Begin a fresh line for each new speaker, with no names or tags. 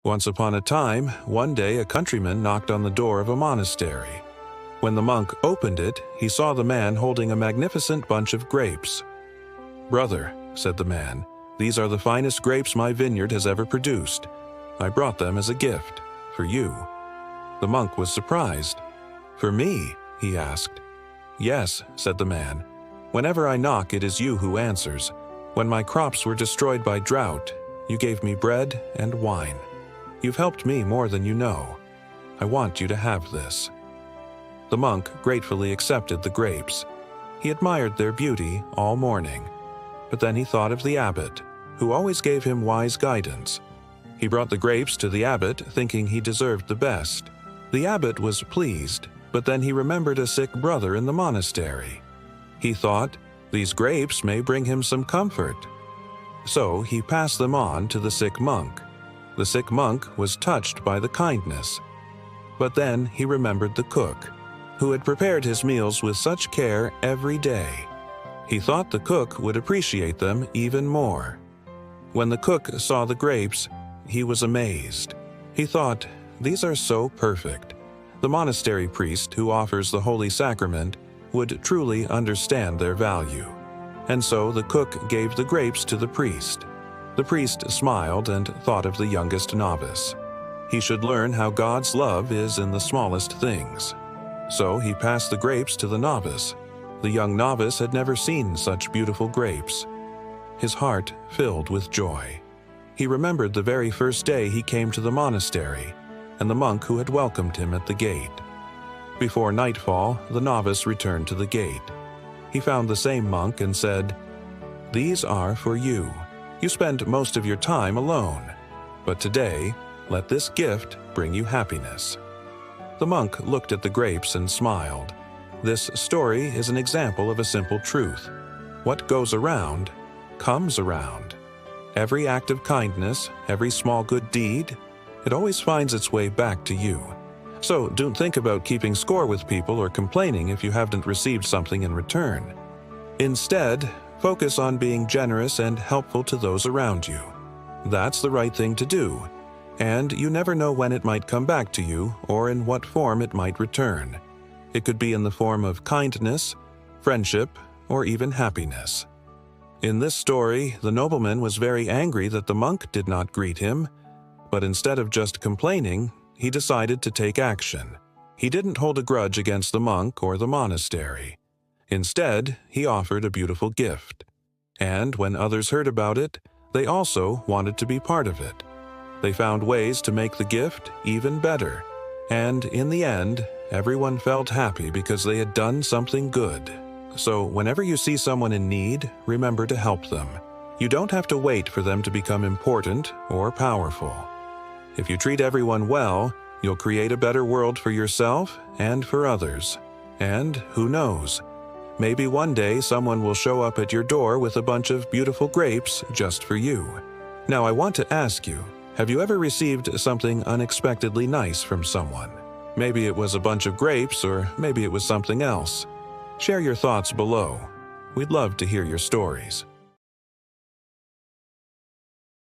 Once upon a time, one day a countryman knocked on the door of a monastery. When the monk opened it, he saw the man holding a magnificent bunch of grapes. "Brother," said the man, "these are the finest grapes my vineyard has ever produced. I brought them as a gift, for you." The monk was surprised. "For me?" he asked. "Yes," said the man. "Whenever I knock, it is you who answers. When my crops were destroyed by drought, you gave me bread and wine. You've helped me more than you know. I want you to have this." The monk gratefully accepted the grapes. He admired their beauty all morning. But then he thought of the abbot, who always gave him wise guidance. He brought the grapes to the abbot, thinking he deserved the best. The abbot was pleased, but then he remembered a sick brother in the monastery. He thought, these grapes may bring him some comfort. So he passed them on to the sick monk. The sick monk was touched by the kindness. But then he remembered the cook, who had prepared his meals with such care every day. He thought the cook would appreciate them even more. When the cook saw the grapes, he was amazed. He thought, these are so perfect. The monastery priest who offers the Holy Sacrament would truly understand their value. And so the cook gave the grapes to the priest. The priest smiled and thought of the youngest novice. He should learn how God's love is in the smallest things. So he passed the grapes to the novice. The young novice had never seen such beautiful grapes. His heart filled with joy. He remembered the very first day he came to the monastery, and the monk who had welcomed him at the gate. Before nightfall, the novice returned to the gate. He found the same monk and said, "These are for you. You spend most of your time alone, but today, let this gift bring you happiness." The monk looked at the grapes and smiled. This story is an example of a simple truth. What goes around, comes around. Every act of kindness, every small good deed, it always finds its way back to you. So don't think about keeping score with people or complaining if you haven't received something in return. Instead, focus on being generous and helpful to those around you. That's the right thing to do, and you never know when it might come back to you or in what form it might return. It could be in the form of kindness, friendship, or even happiness. In this story, the nobleman was very angry that the monk did not greet him, but instead of just complaining, he decided to take action. He didn't hold a grudge against the monk or the monastery. Instead, he offered a beautiful gift. And when others heard about it, they also wanted to be part of it. They found ways to make the gift even better. And in the end, everyone felt happy because they had done something good. So whenever you see someone in need, remember to help them. You don't have to wait for them to become important or powerful. If you treat everyone well, you'll create a better world for yourself and for others. And who knows? Maybe one day someone will show up at your door with a bunch of beautiful grapes just for you. Now I want to ask you, have you ever received something unexpectedly nice from someone? Maybe it was a bunch of grapes, or maybe it was something else. Share your thoughts below. We'd love to hear your stories.